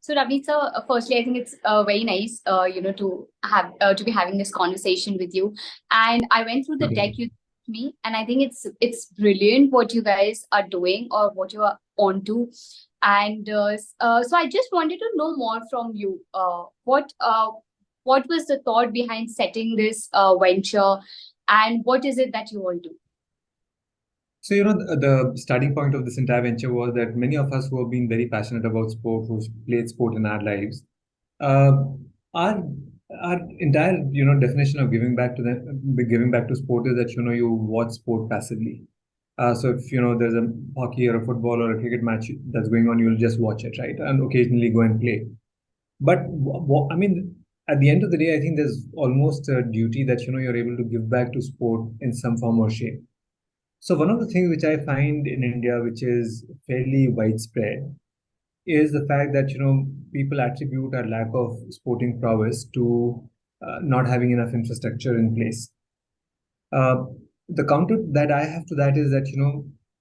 So Ravneet sir, firstly, I think it's very nice, to be having this conversation with you. And I went through the Okay. deck you sent me, and I think it's brilliant what you guys are doing or what you are onto. And so I just wanted to know more from you. What was the thought behind setting this venture, and what is it that you all do? So, the starting point of this entire venture was that many of us who have been very passionate about sport, who've played sport in our lives, uh, our our entire, definition of giving back to sport is that, you watch sport passively. So if, there's a hockey or a football or a cricket match that's going on, you'll just watch it, right? And occasionally go and play. But I mean, at the end of the day, I think there's almost a duty that, you're able to give back to sport in some form or shape. So one of the things which I find in India, which is fairly widespread, is the fact that people attribute our lack of sporting prowess to not having enough infrastructure in place. Uh, the counter that I have to that is that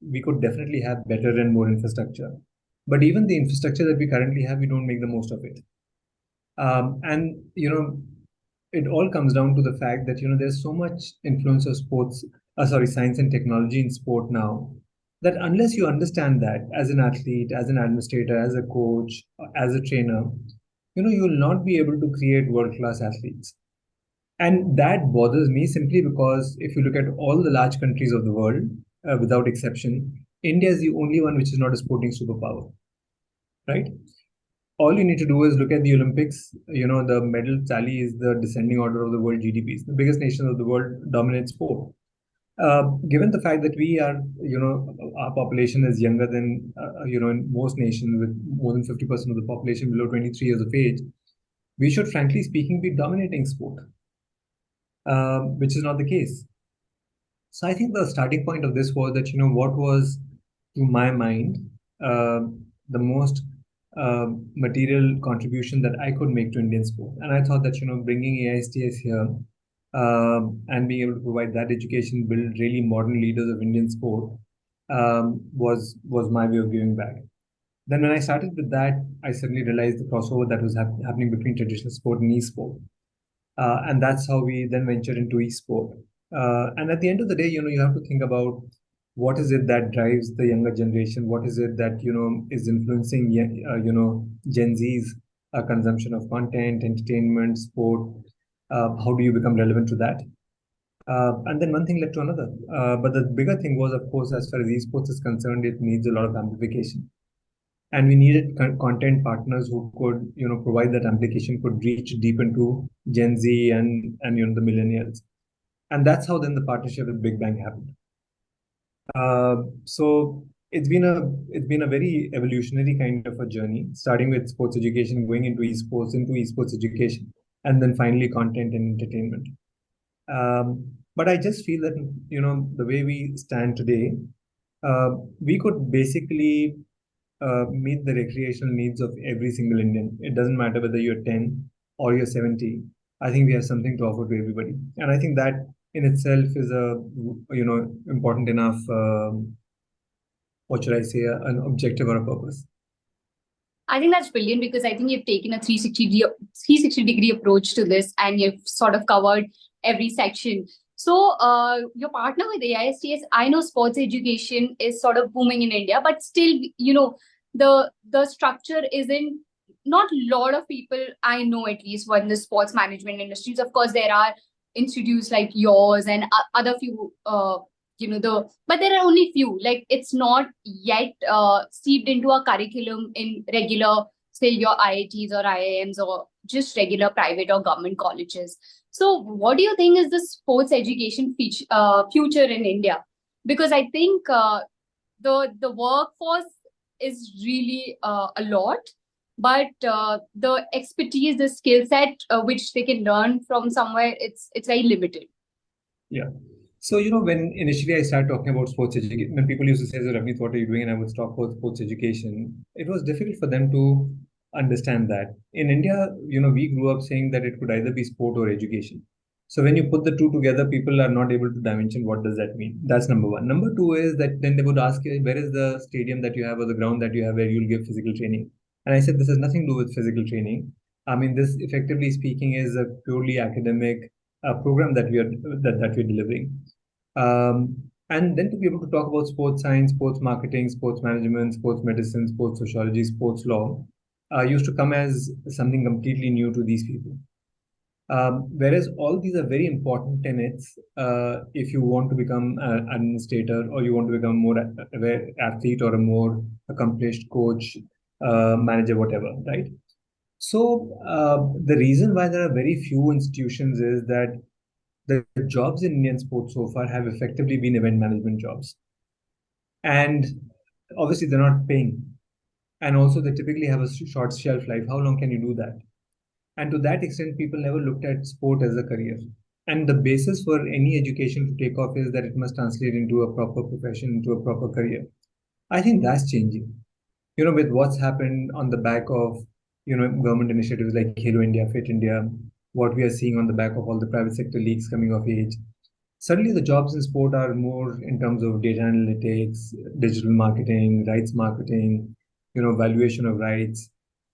we could definitely have better and more infrastructure, but even the infrastructure that we currently have, we don't make the most of it. And it all comes down to the fact that there's so much influence of science and technology in sport now, that unless you understand that as an athlete, as an administrator, as a coach, as a trainer, you will not be able to create world class athletes. And that bothers me simply because if you look at all the large countries of the world, without exception, India is the only one which is not a sporting superpower, right? All you need to do is look at the Olympics. The medal tally is the descending order of the world GDPs. The biggest nations of the world dominate sport. Given the fact that we are, our population is younger than, in most nations with more than 50% of the population below 23 years of age, we should, frankly speaking, be dominating sport, which is not the case. So I think the starting point of this was that, what was, to my mind, uh, the most material contribution that I could make to Indian sport. And I thought that, bringing AISTS here and being able to provide that education, build really modern leaders of Indian sport, was my way of giving back. Then when I started with that, I suddenly realized the crossover that was happening between traditional sport and e-sport. And that's how we then ventured into esport. And at the end of the day, you have to think about what is it that drives the younger generation? What is it that is influencing Gen Z's consumption of content, entertainment, sport? How do you become relevant to that? And then one thing led to another. But the bigger thing was, of course, as far as esports is concerned, it needs a lot of amplification, and we needed content partners who could provide that amplification, could reach deep into Gen Z and the millennials. And that's how then the partnership with Big Bang happened. So it's been a very evolutionary kind of a journey, starting with sports education, going into esports education, and then finally content and entertainment. But I just feel that the way we stand today, we could basically meet the recreational needs of every single Indian. It doesn't matter whether you're 10 or you're 70. I think we have something to offer to everybody. And I think that in itself is a, important enough, what should I say, an objective or a purpose. I think that's brilliant because I think you've taken a 360 degree approach to this, and you've sort of covered every section. So, your partner with AISTS, I know sports education is sort of booming in India, but still, the structure isn't. Not a lot of people I know, at least, were in the sports management industries. Of course, there are institutes like yours and other few but there are only few, like it's not yet seeped into a curriculum in regular, say, your IITs or IIMs or just regular private or government colleges. So what do you think is the sports education future in India? Because I think the workforce is really a lot, but the expertise, the skill set which they can learn from somewhere, it's very limited. Yeah. So, when initially I started talking about sports education, when people used to say, Ravneet, what are you doing? And I would talk about sports education, it was difficult for them to understand that. In India, we grew up saying that it could either be sport or education. So when you put the two together, people are not able to dimension what does that mean. That's number one. Number two is that then they would ask you, where is the stadium that you have or the ground that you have where you'll give physical training? And I said, this has nothing to do with physical training. I mean, this, effectively speaking, is a purely academic program that we're delivering. And then to be able to talk about sports science, sports marketing, sports management, sports medicine, sports sociology, sports law, used to come as something completely new to these people. Whereas all these are very important tenets if you want to become an administrator, or you want to become more athlete, or a more accomplished coach, manager, whatever, right? So the reason why there are very few institutions is that the jobs in Indian sports so far have effectively been event management jobs. And obviously they're not paying. And also they typically have a short shelf life. How long can you do that? And to that extent, people never looked at sport as a career. And the basis for any education to take off is that it must translate into a proper profession, into a proper career. I think that's changing. With what's happened on the back of, government initiatives like Hero India, Fit India, what we are seeing on the back of all the private sector leagues coming of age, suddenly the jobs in sport are more in terms of data analytics, digital marketing, rights marketing, valuation of rights,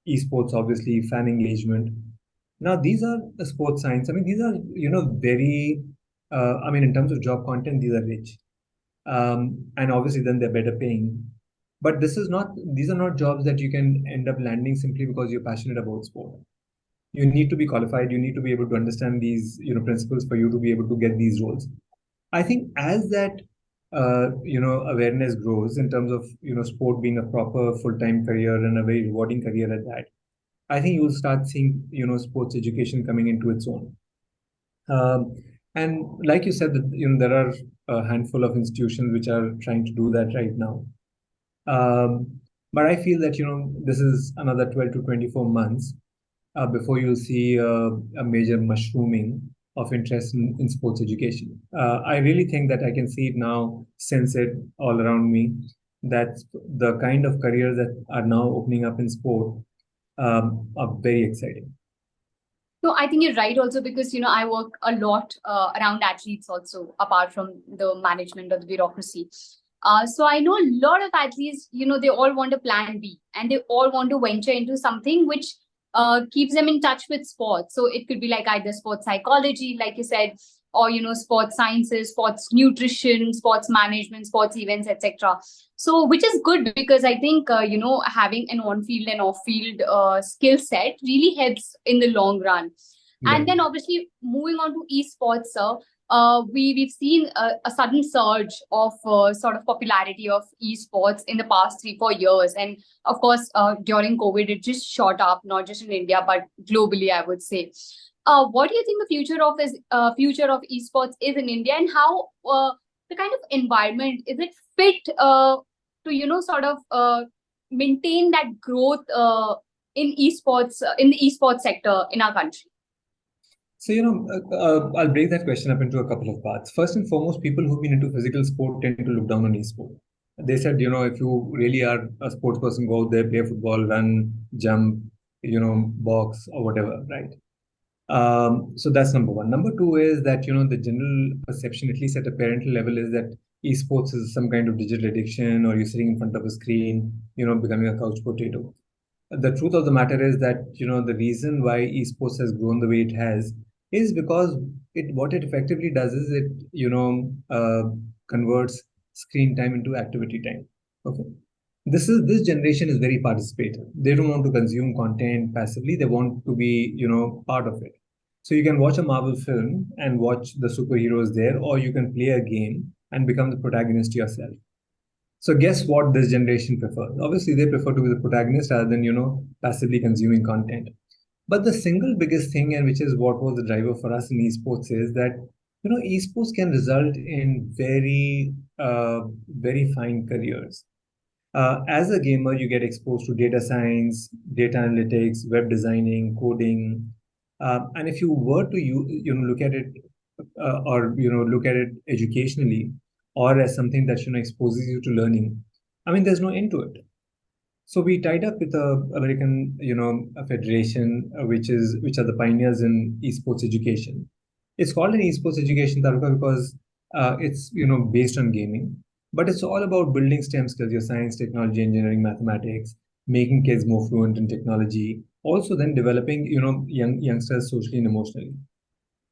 esports, obviously, fan engagement. Now, these are the sports science. I mean, these are, very, I mean, in terms of job content, these are rich. And obviously, then they're better paying. But these are not jobs that you can end up landing simply because you're passionate about sport. You need to be qualified. You need to be able to understand these, principles for you to be able to get these roles. I think as that, awareness grows in terms of, sport being a proper full-time career and a very rewarding career at that, I think you'll start seeing, sports education coming into its own. Um, and like you said, that, there are a handful of institutions which are trying to do that right now. But I feel that, this is another 12 to 24 months before you'll see a major mushrooming of interest in sports education. I really think that I can see it now, sense it all around me, that the kind of careers that are now opening up in sport are very exciting. No, I think you're right also because, I work a lot around athletes also, apart from the management or the bureaucracy. So I know a lot of athletes, they all want a plan B and they all want to venture into something which keeps them in touch with sports. So it could be like either sports psychology, like you said, or, sports sciences, sports nutrition, sports management, sports events, etc. So which is good because I think, having an on-field and off-field skill set really helps in the long run. Right. And then obviously moving on to esports, sir, we've seen a sudden surge of sort of popularity of esports in the past 3-4 years, and of course during COVID it just shot up, not just in India but globally, I would say. What do you think the future of esports is in India, and how the kind of environment is it fit to sort of maintain that growth in esports in the esports sector in our country? So, I'll break that question up into a couple of parts. First and foremost, people who've been into physical sport tend to look down on e-sport. They said, if you really are a sports person, go out there, play football, run, jump, box or whatever, right? So that's number one. Number two is that, the general perception, at least at a parental level, is that esports is some kind of digital addiction, or you're sitting in front of a screen, becoming a couch potato. The truth of the matter is that, the reason why esports has grown the way it has is because what it effectively does is it, converts screen time into activity time. Okay. This generation is very participative. They don't want to consume content passively. They want to be, part of it. So you can watch a Marvel film and watch the superheroes there, or you can play a game and become the protagonist yourself. So guess what this generation prefers? Obviously, they prefer to be the protagonist rather than, passively consuming content. But the single biggest thing, and which is what was the driver for us in esports, is that, esports can result in very fine careers. As a gamer, you get exposed to data science, data analytics, web designing, coding, and if you were to look at it, or look at it educationally, or as something that exposes you to learning, I mean, there's no end to it. So we tied up with the American, a federation, which are the pioneers in esports education. It's called an esports education, Taruka, because it's based on gaming, but it's all about building STEM skills: your science, technology, engineering, mathematics, making kids more fluent in technology, also then developing, youngsters socially and emotionally.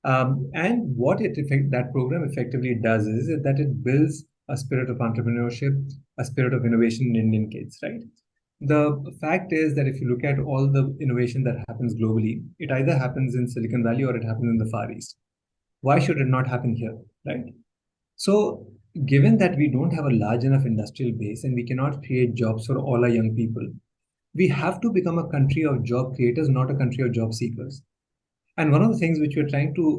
And what that program effectively does is that it builds a spirit of entrepreneurship, a spirit of innovation in Indian kids, right? The fact is that if you look at all the innovation that happens globally, it either happens in Silicon Valley or it happens in the Far East. Why should it not happen here, right? So, given that we don't have a large enough industrial base and we cannot create jobs for all our young people, we have to become a country of job creators, not a country of job seekers. And one of the things which we're trying to,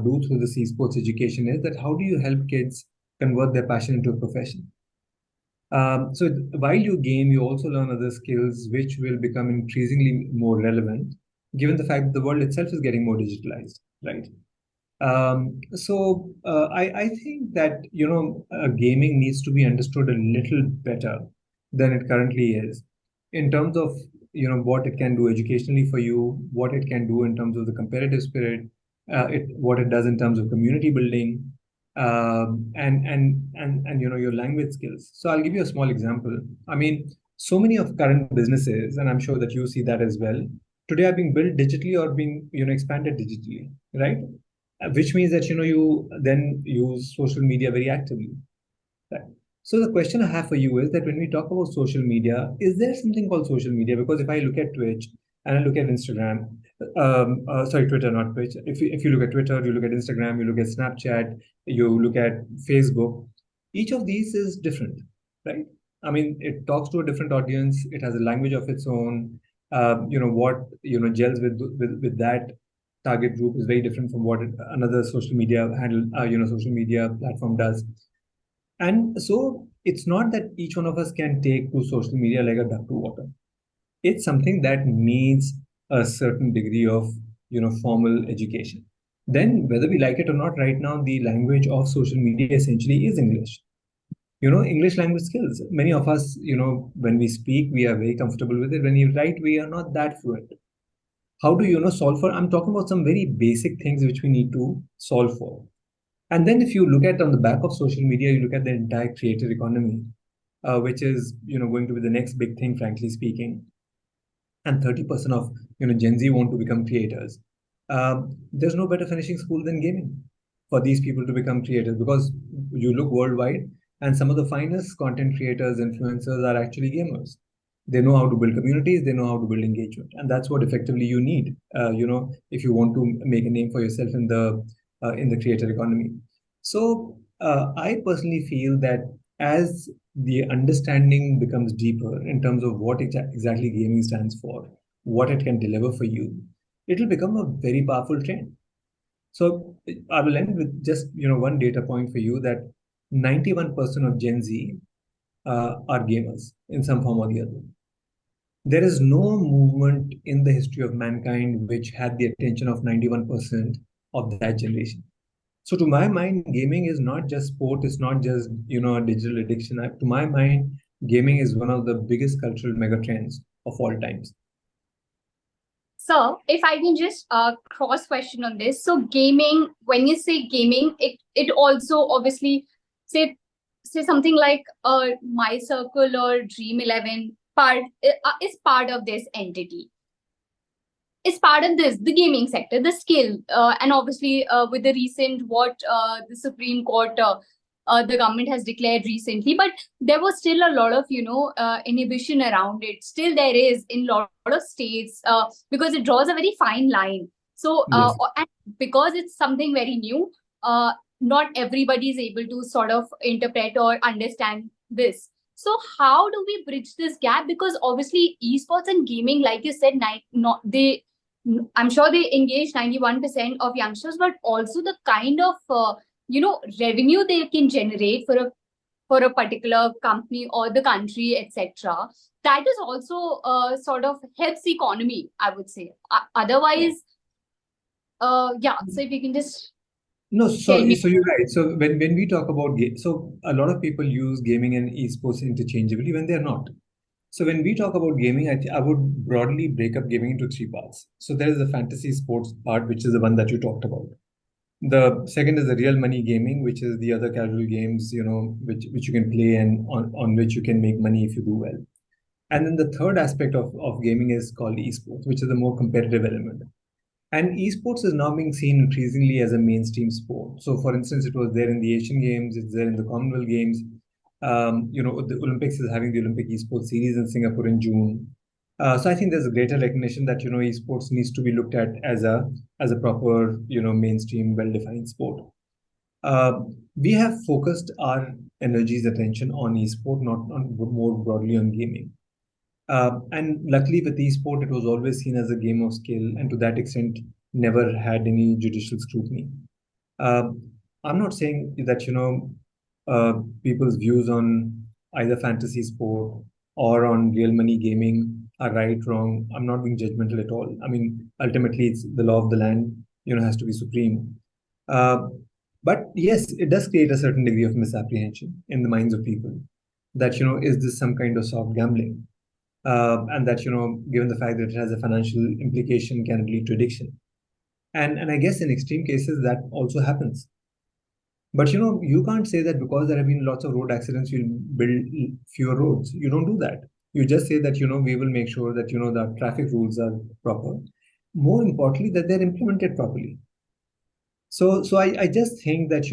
do through this esports education is that how do you help kids convert their passion into a profession? So while you game, you also learn other skills which will become increasingly more relevant, given the fact that the world itself is getting more digitalized, right? I think that gaming needs to be understood a little better than it currently is, in terms of what it can do educationally for you, what it can do in terms of the competitive spirit, what it does in terms of community building, and your language skills. So I'll give you a small example. I mean, so many of current businesses, and I'm sure that you see that as well, today are being built digitally or being expanded digitally, right? Which means that you then use social media very actively. Right. So the question I have for you is that when we talk about social media, is there something called social media? Because if I look at Twitch and I look at Instagram, sorry, Twitter, not Twitch. If you look at Twitter, you look at Instagram, you look at Snapchat, you look at Facebook, each of these is different, right? I mean, it talks to a different audience. It has a language of its own. What gels with that target group is very different from what another social media handle, social media platform does. And so it's not that each one of us can take to social media like a duck to water. It's something that needs a certain degree of, formal education. Then, whether we like it or not, right now, the language of social media essentially is English. English language skills. Many of us, when we speak, we are very comfortable with it. When you write, we are not that fluent. How do solve for? I'm talking about some very basic things which we need to solve for. And then if you look at on the back of social media, you look at the entire creator economy, which is going to be the next big thing, frankly speaking. And 30% of Gen Z want to become creators. There's no better finishing school than gaming for these people to become creators, because you look worldwide and some of the finest content creators, influencers are actually gamers. They know how to build communities, they know how to build engagement, and that's what effectively you need. If you want to make a name for yourself in the creator economy. So I personally feel that as the understanding becomes deeper in terms of what exactly gaming stands for, what it can deliver for you, it will become a very powerful trend. So I will end with just one data point for you, that 91% of Gen Z are gamers in some form or the other. There is no movement in the history of mankind which had the attention of 91% of that generation. So to my mind, gaming is not just sport. It's not just a digital addiction. To my mind, gaming is one of the biggest cultural megatrends of all times. So, if I can just cross question on this. So, gaming, when you say gaming, it also obviously say something like My Circle or Dream 11 is part of this entity. Is part of this, the gaming sector, the skill, and obviously with the recent what the Supreme Court, the government has declared recently, but there was still a lot of inhibition around it. Still, there is in a lot of states because it draws a very fine line. So, Yes. and because it's something very new, not everybody is able to sort of interpret or understand this. So how do we bridge this gap? Because obviously esports and gaming, like you said, not they I'm sure they engage 91% of youngsters, but also the kind of revenue they can generate for a particular company or the country, etc. That is also sort of helps the economy, I would say. Otherwise, yeah. So if you can just No, tell me. so you're right. So when we talk about so a lot of people use gaming and esports interchangeably when they're not. So when we talk about gaming, I would broadly break up gaming into three parts. So there is the fantasy sports part, which is the one that you talked about. The second is the real money gaming, which is the other casual games, which you can play and on which you can make money if you do well. And then the third aspect of gaming is called esports, which is the more competitive element. And esports is now being seen increasingly as a mainstream sport. So, for instance, it was there in the Asian Games, it's there in the Commonwealth Games. The Olympics is having the Olympic esports series in Singapore in June. So, I think there's a greater recognition that esports needs to be looked at as a proper mainstream, well-defined sport. We have focused our energies, attention on esport, not on more broadly on gaming. And luckily, with esport, it was always seen as a game of skill, and to that extent, never had any judicial scrutiny. Uh, I'm not saying that people's views on either fantasy sport or on real money gaming are right, wrong. I'm not being judgmental at all. I mean, ultimately, it's the law of the land. Has to be supreme. Uh, but yes, it does create a certain degree of misapprehension in the minds of people that is this some kind of soft gambling? And that given the fact that it has a financial implication, can lead to addiction. And I guess in extreme cases that also happens. But you can't say that because there have been lots of road accidents, you'll build fewer roads. You don't do that. You just say that we will make sure that the traffic rules are proper. More importantly, that they're implemented properly. So I just think that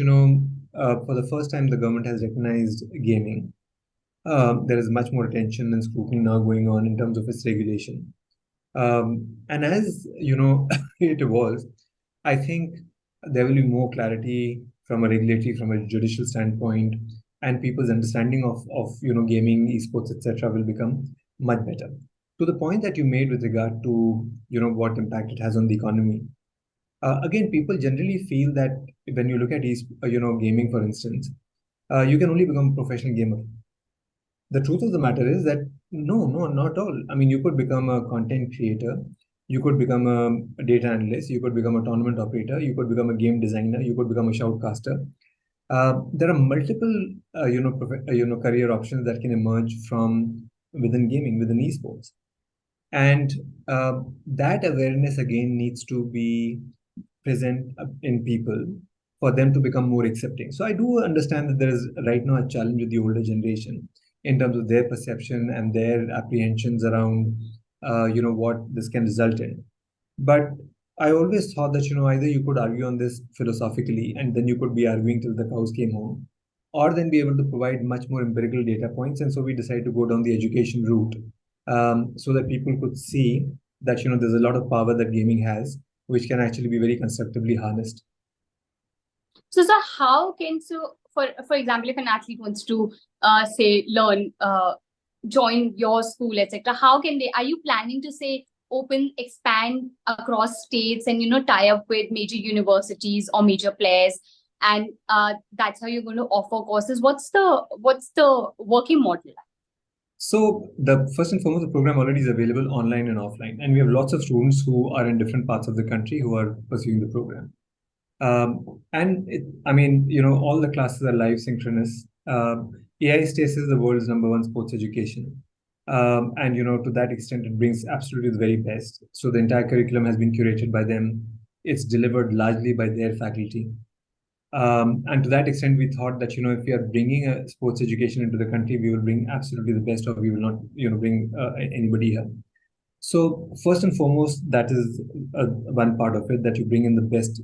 for the first time the government has recognized gaming. There is much more attention and scrutiny now going on in terms of its regulation. And as it evolves, I think there will be more clarity from a regulatory, from a judicial standpoint, and people's understanding of gaming, esports, etc., will become much better. To the point that you made with regard to what impact it has on the economy. Again, people generally feel that when you look at gaming, for instance, you can only become a professional gamer. The truth of the matter is that no, not all. I mean, you could become a content creator, you could become a data analyst, you could become a tournament operator, you could become a game designer, you could become a shoutcaster. There are multiple career options that can emerge from within gaming, within esports. And that awareness again needs to be present in people for them to become more accepting. So I do understand that there is right now a challenge with the older generation in terms of their perception and their apprehensions around what this can result in. But I always thought that either you could argue on this philosophically and then you could be arguing till the cows came home, or then be able to provide much more empirical data points. And so we decided to go down the education route, so that people could see that there's a lot of power that gaming has, which can actually be very constructively harnessed. So how can for example, if an athlete wants to say learn join your school, etc., how can they? Are you planning to say expand across states and tie up with major universities or major players, and that's how you're going to offer courses? What's the working model? So the first and foremost, the program already is available online and offline, and we have lots of students who are in different parts of the country who are pursuing the program. All the classes are live synchronous. AISTS is the world's #1 sports education. And to that extent, it brings absolutely the very best. So the entire curriculum has been curated by them. It's delivered largely by their faculty. And to that extent, we thought that if we are bringing a sports education into the country, we will bring absolutely the best, or we will not bring anybody here. So first and foremost, that is one part of it, that you bring in the best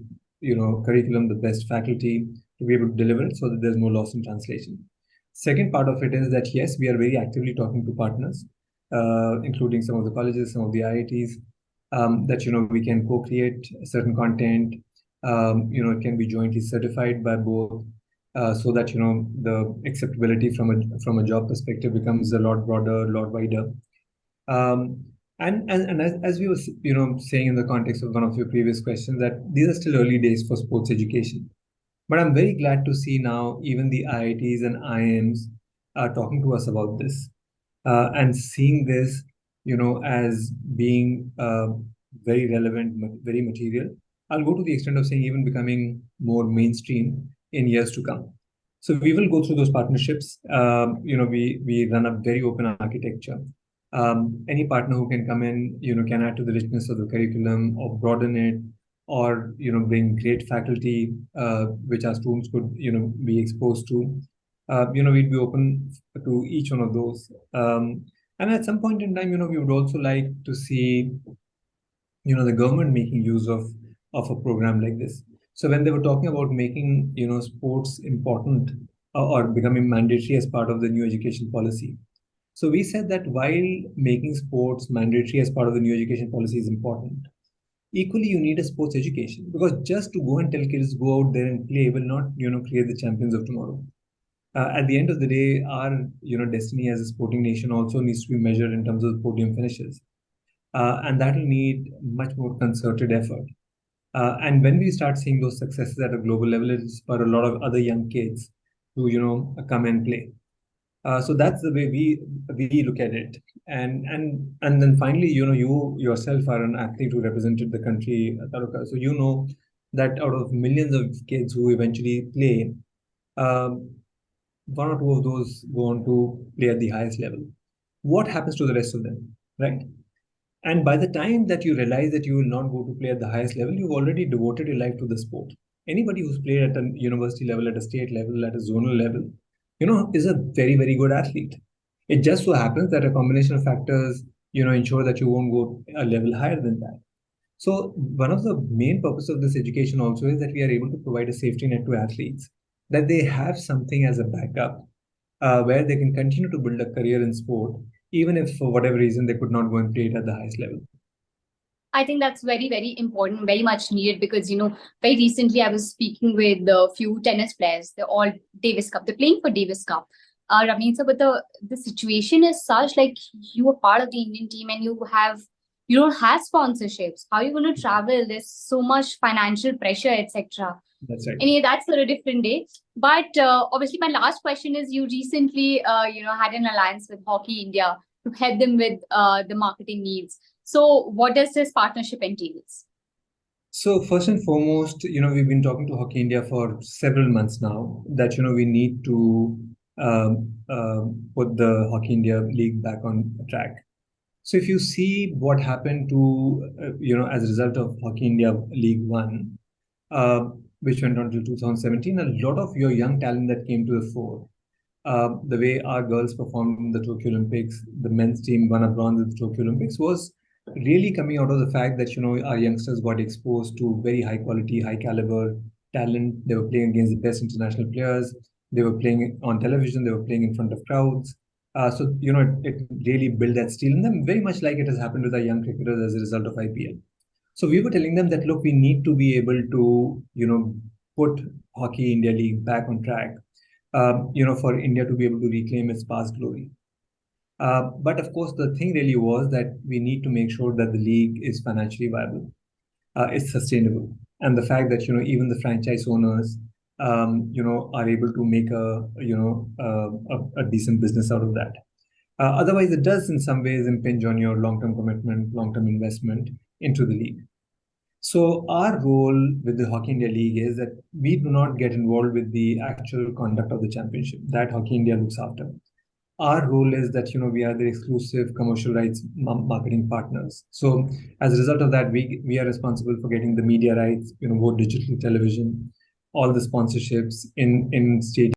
curriculum, the best faculty to be able to deliver it, so that there's no loss in translation. Second part of it is that yes, we are very actively talking to partners, including some of the colleges, some of the IITs, that we can co-create certain content. It can be jointly certified by both, so that the acceptability from a job perspective becomes a lot broader, a lot wider. And as we were saying in the context of one of your previous questions, that these are still early days for sports education. But I'm very glad to see now even the IITs and IIMs are talking to us about this, and seeing this as being very relevant, very material. I'll go to the extent of saying even becoming more mainstream in years to come. So we will go through those partnerships. We run a very open architecture. Any partner who can come in, can add to the richness of the curriculum or broaden it, or bring great faculty, which our students could be exposed to. We'd be open to each one of those. And at some point in time, we would also like to see, the government making use of a program like this. So when they were talking about making, sports important, or becoming mandatory as part of the new education policy. So we said that while making sports mandatory as part of the new education policy is important, equally you need a sports education, because just to go and tell kids go out there and play will not, create the champions of tomorrow. At the end of the day, our, destiny as a sporting nation also needs to be measured in terms of podium finishes, and that will need much more concerted effort. And when we start seeing those successes at a global level, it's for a lot of other young kids to, come and play. So that's the way we look at it. And then finally, you yourself are an athlete who represented the country, Taruka. So you know that out of millions of kids who eventually play, um, one or two of those go on to play at the highest level. What happens to the rest of them, right? And by the time that you realize that you will not go to play at the highest level, you've already devoted your life to the sport. Anybody who's played at a university level, at a state level, at a zonal level, is a very, very good athlete. It just so happens that a combination of factors, ensure that you won't go a level higher than that. So one of the main purpose of this education also is that we are able to provide a safety net to athletes, that they have something as a backup, where they can continue to build a career in sport, even if for whatever reason they could not go and play it at the highest level. I think that's very, very important, very much needed because, very recently I was speaking with a few tennis players. They're all Davis Cup. They're playing for Davis Cup. Ravneet sir, but the situation is such, like, you are part of the Indian team and you don't have sponsorships. How are you going to travel? There's so much financial pressure, etc. That's right. Anyway, that's for a different day. But obviously, my last question is: you recently, had an alliance with Hockey India to help them with the marketing needs. So, what does this partnership entails? So first and foremost, we've been talking to Hockey India for several months now that, we need to put the Hockey India League back on track. So if you see what happened to, as a result of Hockey India League One, uh, which went on till 2017, a lot of your young talent that came to the fore. The way our girls performed in the Tokyo Olympics, the men's team won a bronze at the Tokyo Olympics, was really coming out of the fact that, our youngsters got exposed to very high quality, high caliber talent. They were playing against the best international players. They were playing on television. They were playing in front of crowds. So, it really built that steel in them, very much like it has happened with our young cricketers as a result of IPL. So we were telling them that, look, we need to be able to, put Hockey India League back on track, for India to be able to reclaim its past glory. But of course, the thing really was that we need to make sure that the league is financially viable, it's sustainable, and the fact that, even the franchise owners, are able to make a decent business out of that. Otherwise, it does in some ways impinge on your long-term commitment, long-term investment into the league. So our role with the Hockey India League is that we do not get involved with the actual conduct of the championship. That Hockey India looks after. Our role is that, we are the exclusive commercial rights marketing partners. So as a result of that, we are responsible for getting the media rights, both digital television, all the sponsorships in stadium.